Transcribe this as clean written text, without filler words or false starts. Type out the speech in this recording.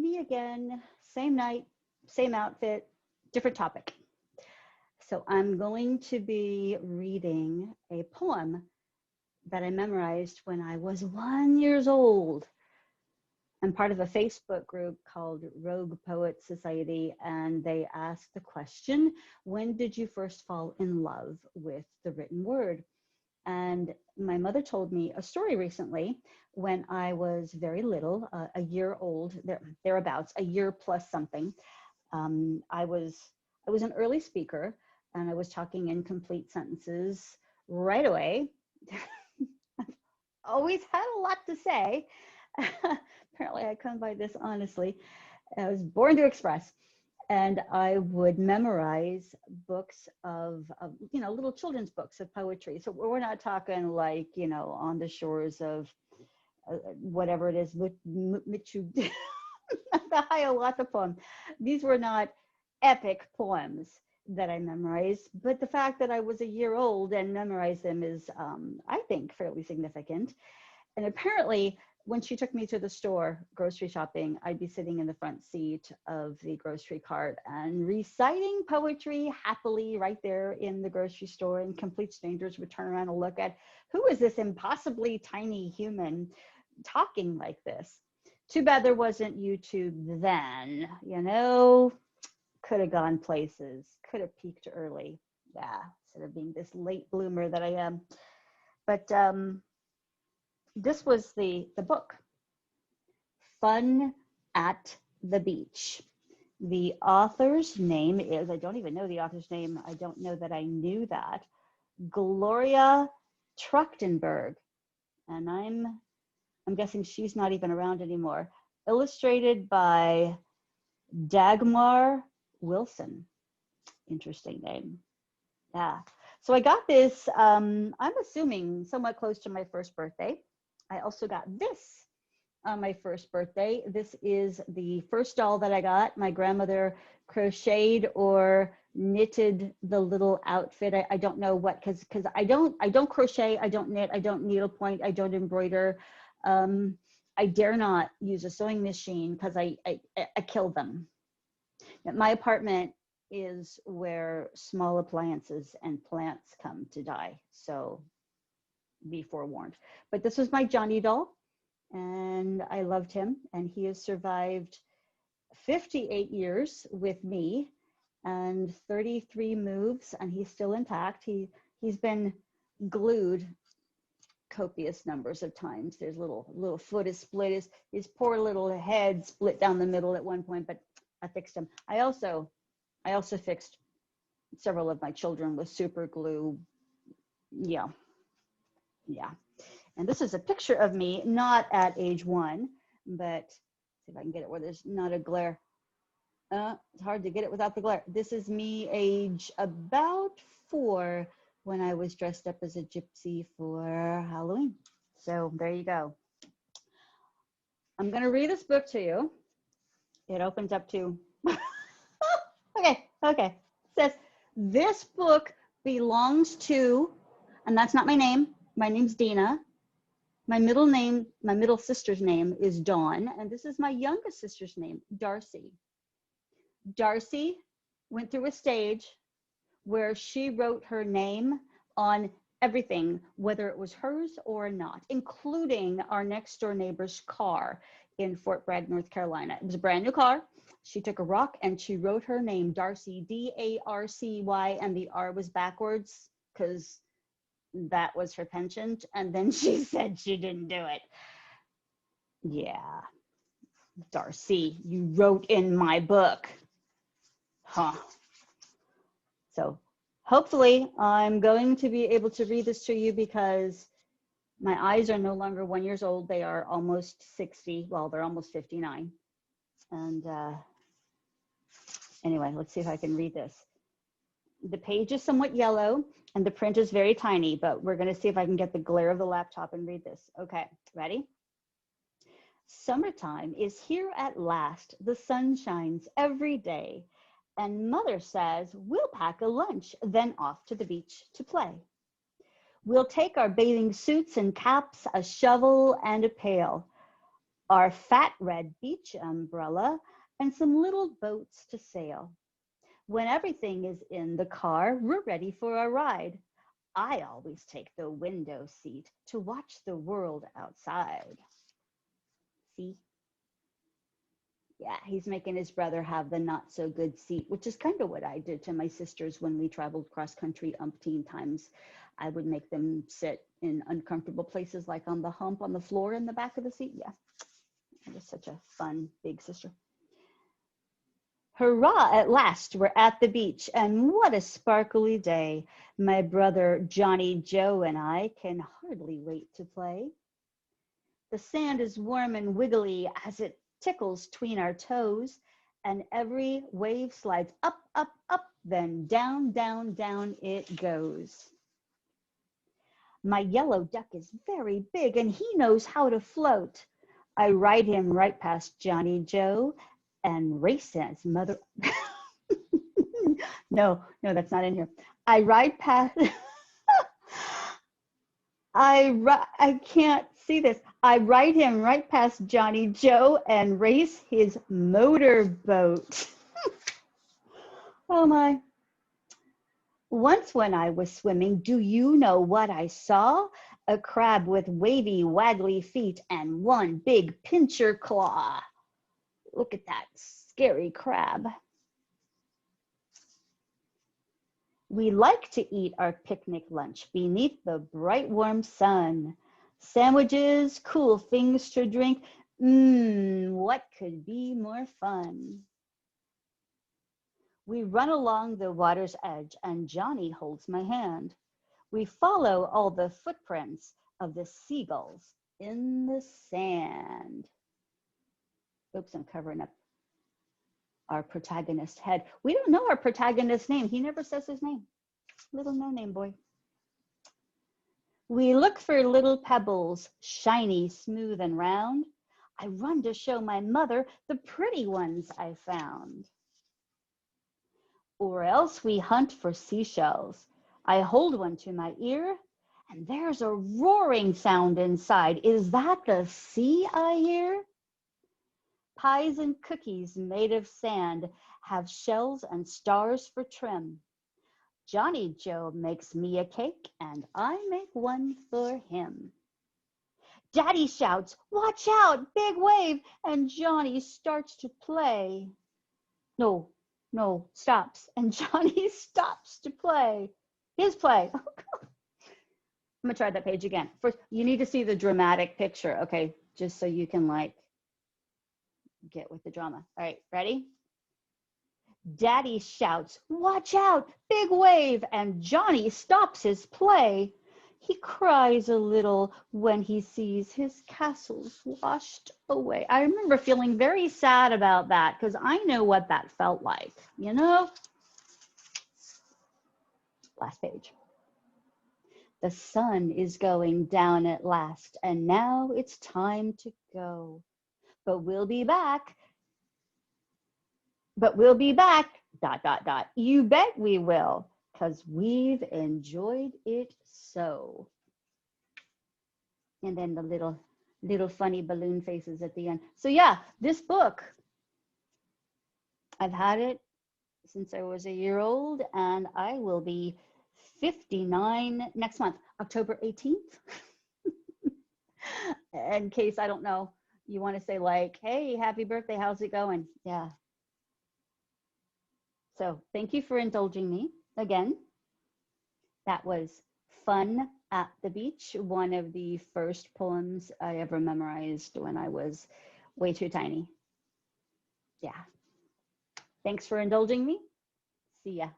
Me again, same night, same outfit, different topic. So I'm going to be reading a poem that I memorized when I was 1 year old. I'm part of a Facebook group called Rogue Poet Society, and they asked the question, when did you first fall in love with the written word? And my mother told me a story recently when I was very little, a year old, thereabouts, a year plus something. I was an early speaker, and I was talking in complete sentences right away. Always had a lot to say. Apparently, I come by this honestly. I was born to express. And I would memorize books of little children's books of poetry. So we're not talking like, on the shores of whatever it is, Michu, the Hiawatha poem. These were not epic poems that I memorized, but the fact that I was a year old and memorized them is, I think, fairly significant. And apparently, when she took me to the store grocery shopping, I'd be sitting in the front seat of the grocery cart and reciting poetry happily right there in the grocery store, and complete strangers would turn around and look at, who is this impossibly tiny human talking like this? Too bad there wasn't YouTube then, could have gone places, could have peaked early. Yeah, instead of being this late bloomer that I am. But this was the book, Fun at the Beach. The author's name is, I don't even know the author's name. I don't know that I knew that. Gloria Trachtenberg. And I'm guessing she's not even around anymore. Illustrated by Dagmar Wilson. Interesting name. Yeah. So I got this, I'm assuming somewhat close to my first birthday. I also got this on my first birthday. This is the first doll that I got. My grandmother crocheted or knitted the little outfit. I don't know what, because I don't crochet, I don't knit, I don't needlepoint, I don't embroider. I dare not use a sewing machine because I kill them. My apartment is where small appliances and plants come to die. So be forewarned. But this was my Johnny doll, and I loved him, and he has survived 58 years with me and 33 moves, and he's still intact. He's been glued copious numbers of times. There's little foot is split, his poor little head split down the middle at one point, but I fixed him. I also fixed several of my children with super glue. Yeah. And this is a picture of me, not at age 1, but see if I can get it where there's not a glare. It's hard to get it without the glare. This is me age about 4 when I was dressed up as a gypsy for Halloween. So there you go. I'm going to read this book to you. It opens up to, okay. It says, this book belongs to, and that's not my name. My name's Dina. My middle sister's name is Dawn, and this is my youngest sister's name, Darcy. Darcy went through a stage where she wrote her name on everything, whether it was hers or not, including our next door neighbor's car in Fort Bragg, North Carolina. It was a brand new car. She took a rock and she wrote her name, Darcy, D-A-R-C-Y, and the R was backwards because that was her penchant. And then she said she didn't do it. Yeah, Darcy, you wrote in my book. Huh. So hopefully I'm going to be able to read this to you because my eyes are no longer 1 year old. They are almost 60. Well, they're almost 59. And anyway, let's see if I can read this. The page is somewhat yellow and the print is very tiny, but we're going to see if I can get the glare of the laptop and read this. Okay, ready? Summertime is here at last. The sun shines every day. And mother says, we'll pack a lunch, then off to the beach to play. We'll take our bathing suits and caps, a shovel and a pail. our fat red beach umbrella, and some little boats to sail. When everything is in the car, we're ready for a ride. I always take the window seat to watch the world outside. See? Yeah, he's making his brother have the not so good seat, which is kind of what I did to my sisters when we traveled cross country umpteen times. I would make them sit in uncomfortable places like on the hump on the floor in the back of the seat. Yeah, I was such a fun big sister. Hurrah, at last we're at the beach, and what a sparkly day. My brother Johnny Joe and I can hardly wait to play. The sand is warm and wiggly as it tickles tween our toes, and every wave slides up, up, up, then down, down, down it goes. My yellow duck is very big, and he knows how to float. I ride him right past Johnny Joe and race his mother. No, that's not in here. I ride past. I can't see this. I ride him right past Johnny Joe and race his motorboat. Oh my. Once when I was swimming, do you know what I saw? A crab with wavy, waggly feet and one big pincher claw. Look at that scary crab. We like to eat our picnic lunch beneath the bright warm sun. Sandwiches, cool things to drink. What could be more fun? We run along the water's edge and Johnny holds my hand. We follow all the footprints of the seagulls in the sand. Oops, I'm covering up our protagonist's head. We don't know our protagonist's name. He never says his name. Little no-name boy. We look for little pebbles, shiny, smooth, and round. I run to show my mother the pretty ones I found. Or else we hunt for seashells. I hold one to my ear, and there's a roaring sound inside. Is that the sea I hear? Pies and cookies made of sand have shells and stars for trim. Johnny Joe makes me a cake, and I make one for him. Daddy shouts, "Watch out, big wave," and Johnny starts to play. No, stops, and Johnny stops to play. His play. Oh, God. I'm gonna try that page again. First, you need to see the dramatic picture, okay? Just so you can like get with the drama. All right, ready? Daddy shouts, "Watch out, big wave," and Johnny stops his play. He cries a little when he sees his castles washed away. I remember feeling very sad about that because I know what that felt like, you know? Last page. The sun is going down at last, and now it's time to go. But we'll be back. Dot, dot, dot. You bet we will, because we've enjoyed it so. And then the little funny balloon faces at the end. So yeah, this book, I've had it since I was a year old, and I will be 59 next month, October 18th. In case, I don't know, you want to say like, hey, happy birthday, how's it going? Yeah. So thank you for indulging me again. That was Fun at the Beach, one of the first poems I ever memorized when I was way too tiny. Yeah. Thanks for indulging me. See ya.